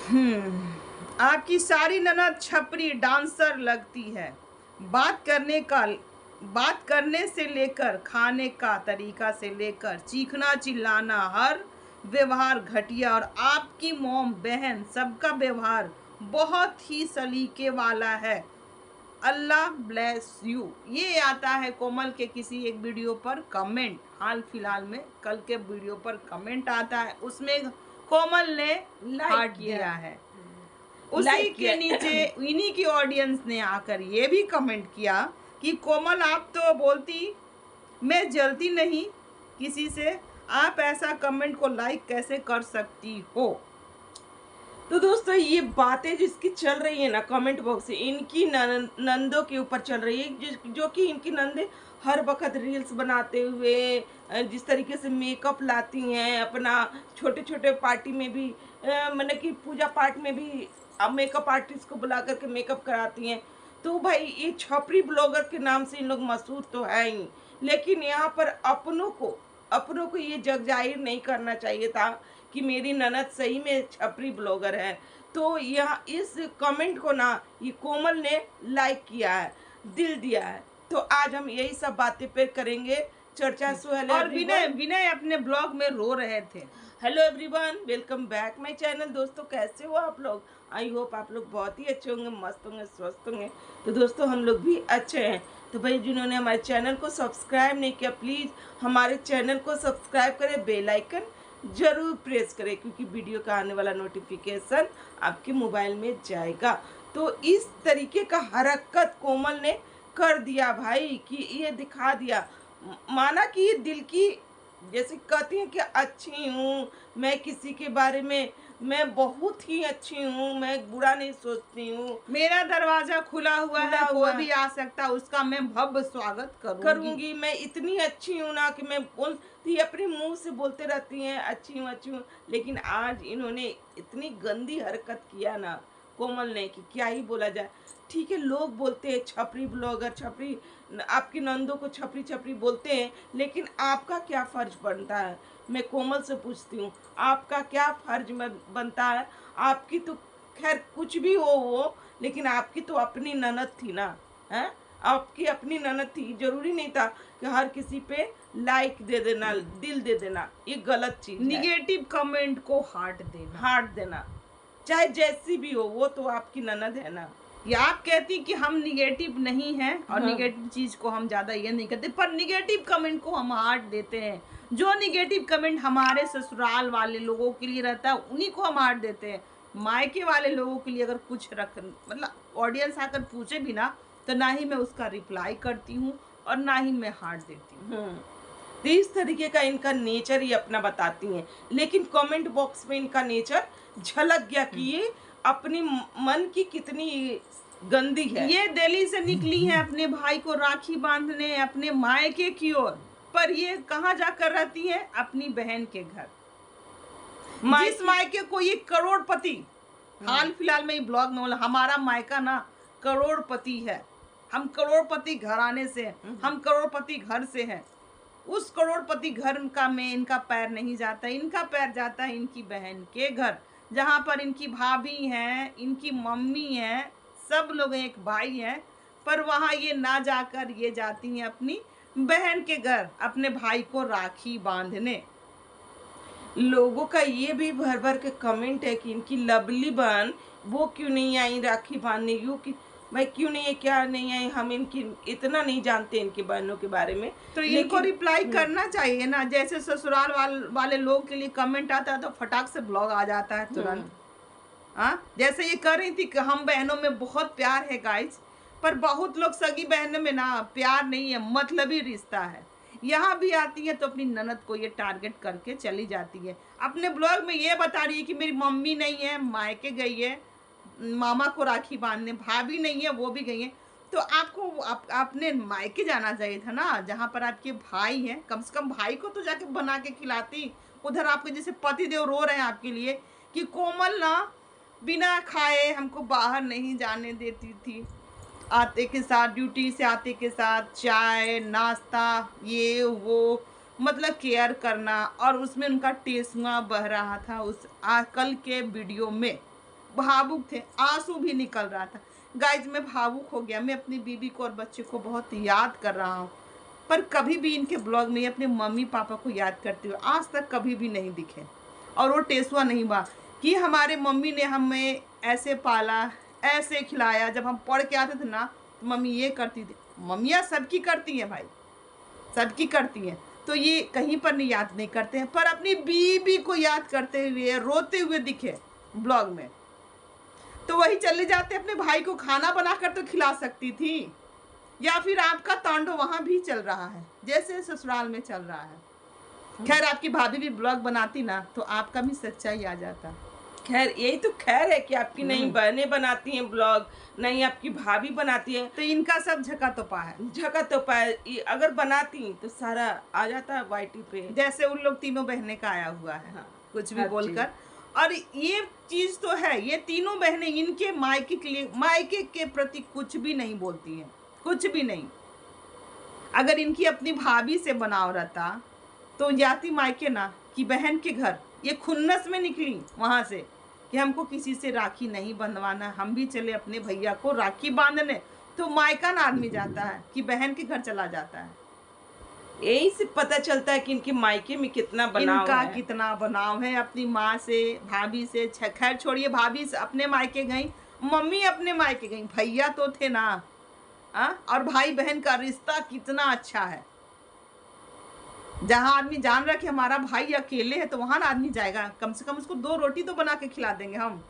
आपकी सारी ननद छपरी डांसर लगती है। बात करने से लेकर खाने का तरीका से लेकर चीखना चिल्लाना हर व्यवहार घटिया, और आपकी मोम बहन सबका व्यवहार बहुत ही सलीके वाला है। अल्लाह ब्लेस यू। ये आता है कोमल के किसी एक वीडियो पर कमेंट, हाल फिलहाल में कल के वीडियो पर कमेंट आता है, उसमें कोमल ने लाइक दिया है। उसी के नीचे इन्हीं की ऑडियंस ने आकर ये भी कमेंट किया कि कोमल आप तो बोलती, मैं जलती नहीं किसी से, आप ऐसा कमेंट को लाइक कैसे कर सकती हो। तो दोस्तों ये बातें जिसकी चल रही है ना कमेंट बॉक्स से, इनकी नंदों के ऊपर चल रही है, जो कि इनकी नंदे हर वक्त रील्स बनाते हुए जिस तरीके से मेकअप लाती हैं अपना, छोटे छोटे पार्टी में भी मतलब कि पूजा पाठ में भी मेकअप आर्टिस्ट को बुला करके मेकअप कराती हैं। तो भाई ये छपरी ब्लॉगर के नाम से इन लोग मशहूर तो है ही, लेकिन यहाँ पर अपनों को ये जग जाहिर नहीं करना चाहिए था कि मेरी ननद सही में छपरी ब्लॉगर है। तो यह इस कमेंट को ना ये कोमल ने लाइक किया है, दिल दिया है। तो आज हम यही सब बातें पे करेंगे चर्चा। सो हेलो और विनय अपने ब्लॉग में रो रहे थे। Hello everyone, welcome back my channel. दोस्तों कैसे हो आप लोग? आई होप आप लोग बहुत ही अच्छे होंगे, मस्त होंगे, स्वस्थ होंगे। तो दोस्तों हम लोग भी अच्छे हैं। तो भाई जिन्होंने हमारे चैनल को सब्सक्राइब नहीं किया, प्लीज़ हमारे चैनल को सब्सक्राइब करें, बेल आइकन जरूर प्रेस करें, क्योंकि वीडियो का आने वाला नोटिफिकेशन आपके मोबाइल में जाएगा। तो इस तरीके का हरकत कोमल ने कर दिया भाई, कि ये दिखा दिया, माना कि ये दिल की, जैसे कहती हैं कि अच्छी हूँ मैं, किसी के बारे में मैं बहुत ही अच्छी हूँ, मैं बुरा नहीं सोचती हूँ, मेरा दरवाजा खुला हुआ है, कोई भी आ सकता, उसका मैं भव्य स्वागत करूंगी। मैं इतनी अच्छी हूँ ना कि मैं बोलती, अपने मुंह से बोलते रहती हैं अच्छी हूँ अच्छी हूँ। लेकिन आज इन्होंने इतनी गंदी हरकत किया ना कोमल ने कि क्या ही बोला जाए। ठीक है, लोग बोलते हैं छपरी ब्लॉगर, छपरी, आपकी नंदों को छपरी छपरी बोलते हैं, लेकिन आपका क्या फर्ज बनता है? मैं कोमल से पूछती हूँ, आपका क्या फर्ज बनता है? आपकी तो खैर कुछ भी हो वो, लेकिन आपकी तो अपनी ननद थी ना, है? आपकी अपनी ननद थी, जरूरी नहीं था कि हर किसी पे लाइक दे देना, दिल दे देना, ये गलत चीज है। निगेटिव कमेंट को हार्ट देना, चाहे जैसी भी हो, वो तो आपकी ननद है ना। या आप कहती कि हम निगेटिव नहीं हैं और निगेटिव चीज को हम ज्यादा ये नहीं करते, पर निगेटिव कमेंट को हम हार्ट देते हैं। जो निगेटिव कमेंट हमारे ससुराल वाले लोगों के लिए रहता है उन्हीं को हम हार्ट देते हैं। मायके वाले लोगों के लिए अगर कुछ मतलब ऑडियंस आकर पूछे भी ना, तो ना ही मैं उसका रिप्लाई करती हूँ और ना ही मैं हार्ट देती हूँ। तो इस तरीके का इनका नेचर ही अपना बताती हैं, लेकिन कमेंट बॉक्स में इनका नेचर झलक गया कि ये अपनी मन की कितनी गंदी है। ये दिल्ली से निकली है अपने भाई को राखी बांधने अपने मायके की ओर, पर ये कहाँ जाकर रहती है? अपनी बहन के घर। जिस मायके को ये करोड़पति, हाल फिलहाल में ये ब्लॉग में बोला हमारा मायका ना करोड़पति है, हम करोड़पति घराने से हैं, हम करोड़पति घर से हैं। उस करोड़पति घर का में इनका पैर नहीं जाता, इनका पैर जाता है इनकी बहन के घर, जहाँ पर इनकी भाभी हैं, इनकी मम्मी हैं, सब लोग एक भाई हैं, पर वहाँ ये ना जाकर ये जाती हैं अपनी बहन के घर अपने भाई को राखी बांधने। लोगों का ये भी भर भर के कमेंट है कि इनकी लवली बहन वो क्यों नहीं आई राखी बांधने, कि भाई क्यों नहीं है, क्या नहीं आई, हम इनकी इतना नहीं जानते इनकी बहनों के बारे में। तो इनको रिप्लाई करना चाहिए ना, जैसे ससुराल वाले लोग के लिए कमेंट आता है तो फटाक से ब्लॉग आ जाता है तुरंत। हाँ, जैसे ये कर रही थी कि हम बहनों में बहुत प्यार है गाइस, पर बहुत लोग सगी बहनों में ना प्यार नहीं है, मतलबी रिश्ता है। यहाँ भी आती है तो अपनी ननद को ये टारगेट करके चली जाती है। अपने ब्लॉग में ये बता रही है कि मेरी मम्मी नहीं है, मायके गई है मामा को राखी बांधने, भाभी नहीं है वो भी गई है। तो आपको आपने मायके जाना चाहिए था ना, जहाँ पर आपके भाई हैं, कम से कम भाई को तो जाके बना के खिलाती। उधर आपके जैसे पतिदेव रो रहे हैं आपके लिए कि कोमल ना बिना खाए हमको बाहर नहीं जाने देती थी, आते के साथ, ड्यूटी से आते के साथ चाय नाश्ता ये वो, मतलब केयर करना, और उसमें उनका टेसुआ बह रहा था उस कल के वीडियो में। भावुक थे, आंसू भी निकल रहा था। गाइज मैं भावुक हो गया, मैं अपनी बीबी को और बच्चे को बहुत याद कर रहा हूँ, पर कभी भी इनके ब्लॉग में अपने मम्मी पापा को याद करते हुए आज तक कभी भी नहीं दिखे। और वो टेसुआ नहीं बा कि हमारे मम्मी ने हमें ऐसे पाला, ऐसे खिलाया। जब हम पढ़ के आते थे ना तो मम्मी ये करती थी। मम्मियाँ सबकी करती हैं भाई, सबकी करती हैं, तो ये कहीं पर नहीं याद नहीं करते हैं, पर अपनी बीबी को याद करते हुए रोते हुए दिखे ब्लॉग में। तो वही चले जाते, अपने भाई को खाना बनाकर तो खिला सकती थी, या फिर आपका तांडव वहां भी चल रहा है जैसे ससुराल में चल रहा है। खैर आपकी भाभी भी ब्लॉग बनाती ना तो आपका भी सच्चाई आ जाता। खैर यही तो खैर है कि आपकी नई बहनें बनाती हैं ब्लॉग, नहीं आपकी भाभी बनाती है, तो इनका सब झका तो पा है, झका तो पाए। अगर बनाती तो सारा आ जाता है वाईटी पे, जैसे उन लोग तीनों बहनें का आया हुआ है। हाँ, कुछ भी हर बोलकर। और ये चीज तो है, ये तीनों बहनें इनके मायके के लिए, मायके के प्रति कुछ भी नहीं बोलती हैं, कुछ भी नहीं। अगर इनकी अपनी भाभी से बनाव रहता तो जाती मायके ना कि बहन के घर, ये खुन्नस में निकली वहां से कि हमको किसी से राखी नहीं बंधवाना, हम भी चले अपने भैया को राखी बांधने, तो मायका ना आदमी जाता है कि बहन के घर चला जाता है। यही से पता चलता है कि इनके मायके में कितना बनाव इनका है। कितना बनाव है अपनी माँ से, भाभी से। खैर छोड़िए, भाभी से अपने मायके गई, मम्मी अपने मायके गई, भैया तो थे ना। और भाई बहन का रिश्ता कितना अच्छा है। जहाँ आदमी जान रहा कि हमारा भाई अकेले है तो वहां ना आदमी जाएगा, कम से कम उसको 2 रोटी तो बना के खिला देंगे हम।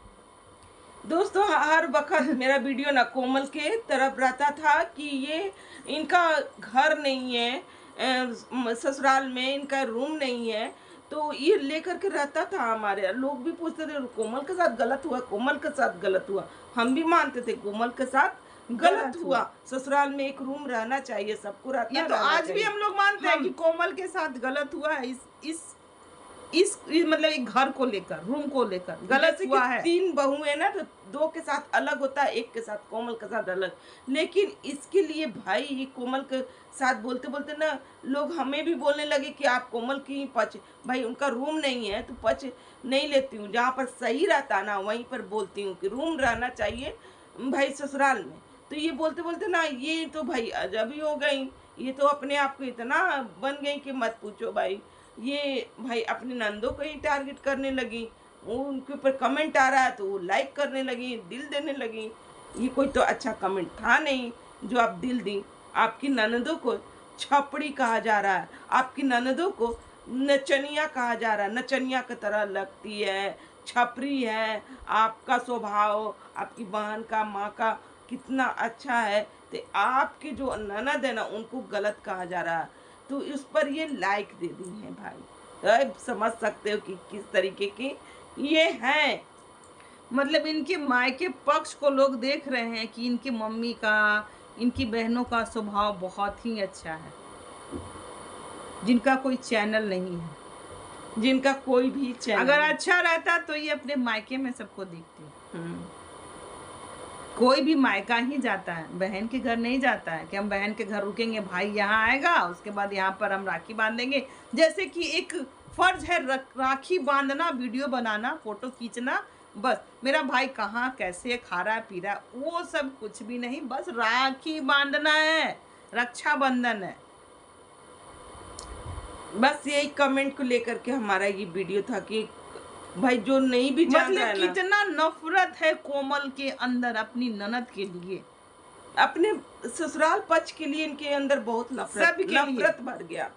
दोस्तों हर वक्त मेरा वीडियो ना कोमल के तरफ रहता था कि ये इनका घर नहीं है, ससुराल में इनका रूम नहीं है, तो ये लेकर के रहता था। हमारे लोग भी पूछते थे कोमल के साथ गलत हुआ, कोमल के साथ गलत हुआ। हम भी मानते थे कोमल के साथ गलत हुआ, ससुराल में एक रूम रहना चाहिए, सबको रहना। ये तो आज भी हम लोग मानते हैं कि कोमल के साथ गलत हुआ है, इस मतलब एक घर को लेकर, रूम को लेकर गलत हुआ है। 3 बहू है ना, तो 2 के साथ अलग होता है, 1 के साथ कोमल के साथ अलग। लेकिन इसके लिए भाई ये कोमल के साथ बोलते बोलते ना लोग हमें भी बोलने लगे कि आप कोमल की पच, भाई उनका रूम नहीं है तो पच नहीं लेती हूँ। जहाँ पर सही रहता ना वहीं पर बोलती हूँ कि रूम रहना चाहिए भाई ससुराल में। तो ये बोलते बोलते ना ये तो भाई अजब ही हो गई, ये तो अपने आप को इतना बन गई कि मत पूछो भाई। ये भाई अपने नंदों को ही टारगेट करने लगी, उनके ऊपर कमेंट आ रहा है तो वो लाइक करने लगी, दिल देने लगी। ये कोई तो अच्छा कमेंट था नहीं जो आप दिल दी। आपकी ननदों को छपड़ी कहा जा रहा है, आपकी ननदों को नचनिया कहा जा रहा है, नचनिया की तरह लगती है, छपरी है। आपका स्वभाव आपकी बहन का, माँ का कितना अच्छा है, तो आपके जो ननद है ना उनको गलत कहा जा रहा है, तो इस पर ये लाइक दे दी है भाई। तो आप समझ सकते हो कि किस तरीके की ये है। मतलब इनके मायके पक्ष को लोग देख रहे हैं कि इनकी मम्मी का, इनकी बहनों का स्वभाव बहुत ही अच्छा है, जिनका कोई चैनल नहीं है, जिनका कोई भी चैनल अगर अच्छा रहता तो ये अपने मायके में सबको दिखती। कोई भी मायका ही जाता है, बहन के घर नहीं जाता है कि हम बहन के घर रुकेंगे, भाई यहाँ आएगा उसके बाद यहाँ पर हम राखी बांधेंगे। जैसे कि एक फर्ज है राखी बांधना, वीडियो बनाना, फोटो खींचना, बस मेरा भाई कहाँ कैसे खा रहा है पी रहा है वो सब कुछ भी नहीं, बस राखी बांधना है, रक्षाबंधन है। बस यही कमेंट को लेकर के हमारा ये वीडियो था कि भाई जो नहीं भी जान रहा है मतलब कितना नफरत है कोमल के अंदर अपनी ननद के लिए, अपने ससुराल पक्ष के लिए इनके अंदर बहुत नफरत भर गया।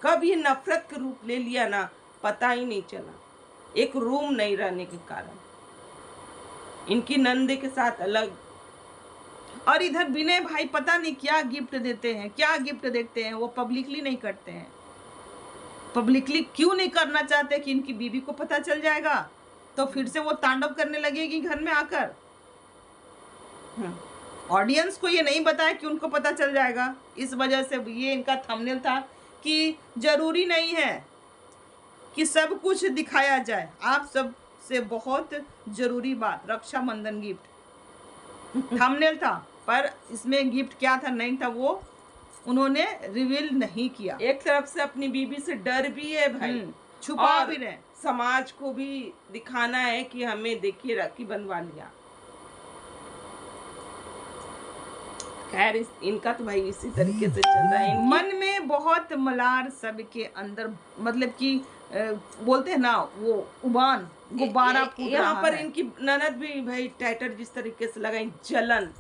कब ये नफरत का रूप ले लिया ना पता ही नहीं चला, एक रूम नहीं रहने के कारण इनकी नंदे के साथ अलग। और इधर विनय भाई पता नहीं क्या गिफ्ट देते हैं, क्या गिफ्ट देते हैं, वो पब्लिकली नहीं करते हैं। पब्लिकली क्यों नहीं करना चाहते कि इनकी बीवी को पता चल जाएगा तो फिर से वो तांडव करने लगेगी घर में आकर। ऑडियंस को ये नहीं बताया कि उनको पता चल जाएगा, इस वजह से ये इनका थंबनेल था कि जरूरी नहीं है कि सब कुछ दिखाया जाए। आप सब से बहुत जरूरी बात, रक्षाबंधन गिफ्ट थंबनेल था, पर इसमें गिफ्ट क्या था नहीं था वो उन्होंने रिवील नहीं किया। एक तरफ से अपनी बीबी से डर भी है भाई, छुपा भी रहे, समाज को भी दिखाना है कि हमें देखिए राखी बंधवा लिया। खैर इनका तो भाई इसी तरीके से चल रहा है। मन में बहुत मलार सबके अंदर, मतलब कि बोलते हैं ना वो उबान गुब्बारा फूट यहाँ रहा पर है। इनकी ननद भी भाई टैटर जिस तरीके से लगाई, जलन,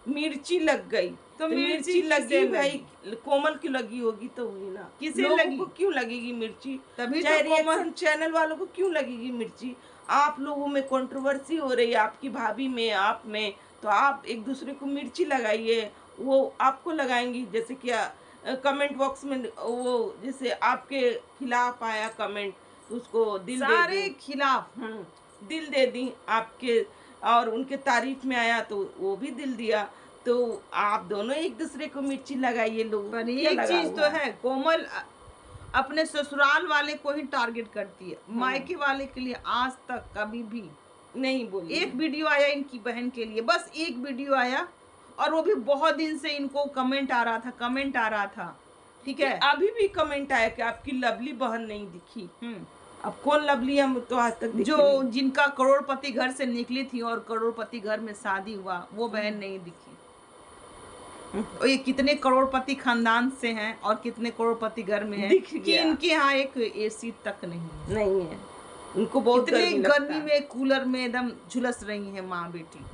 मिर्ची लग गई। तो मिर्ची लगी भाई, कोमल की लगी होगी तो हुई ना, किसे लोगों लगी? को क्यों लगेगी मिर्ची? तभी चाहे तो कोमल रिएक्शन चैनल वालों को क्यों लगेगी मिर्ची? आप लोगों में कंट्रोवर्सी हो रही है, आपकी भाभी में, आप में, तो आप एक दूसरे को मिर्ची लगाइए, वो आपको लगाएंगी। जैसे कि कमेंट बॉक्स में वो जैसे आपके खिलाफ आया कमेंट, तो उसको दिल दे सारे दी, खिलाफ दिल दे दी आपके, और उनके तारीफ में आया तो वो भी दिल दिया। तो आप दोनों एक दूसरे को मिर्ची लगाइए। लोग पर एक चीज तो है, कोमल अपने ससुराल वाले को ही टारगेट करती है, मायके वाले के लिए आज तक कभी भी नहीं बोली। एक वीडियो आया इनकी बहन के लिए, बस एक वीडियो आया, और वो भी बहुत दिन से इनको कमेंट आ रहा था, ठीक है। अभी भी कमेंट आया कि आपकी लवली बहन नहीं दिखी। अब कौन लवली, हम तो आज तक जो जिनका करोड़पति घर से निकली थी और करोड़पति घर में शादी हुआ, वो बहन नहीं दिखी। और ये कितने करोड़पति खानदान से हैं और कितने करोड़पति घर में हैं कि इनके यहाँ एक एसी तक नहीं है। उनको बहुत गर्मी में कूलर में एकदम झुलस रही है माँ बेटी।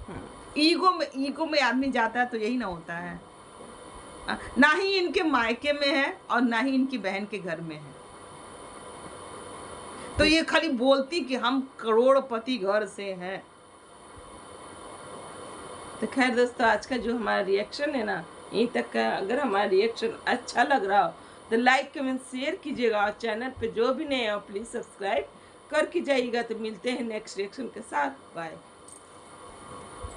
ईगो में आदमी जाता है तो यही ना होता है। ना ही इनके मायके में है और ना ही इनकी बहन के घर में है, तो ये खाली बोलती कि हम करोड़पति घर से हैं। तो खैर दोस्तों, आज का जो हमारा रिएक्शन है ना, यहीं तक का। अगर हमारा रिएक्शन अच्छा लग रहा हो तो लाइक कमेंट शेयर कीजिएगा, और चैनल पे जो भी नए हो प्लीज़ सब्सक्राइब करके जाइएगा। तो मिलते हैं नेक्स्ट रिएक्शन के साथ। बाय।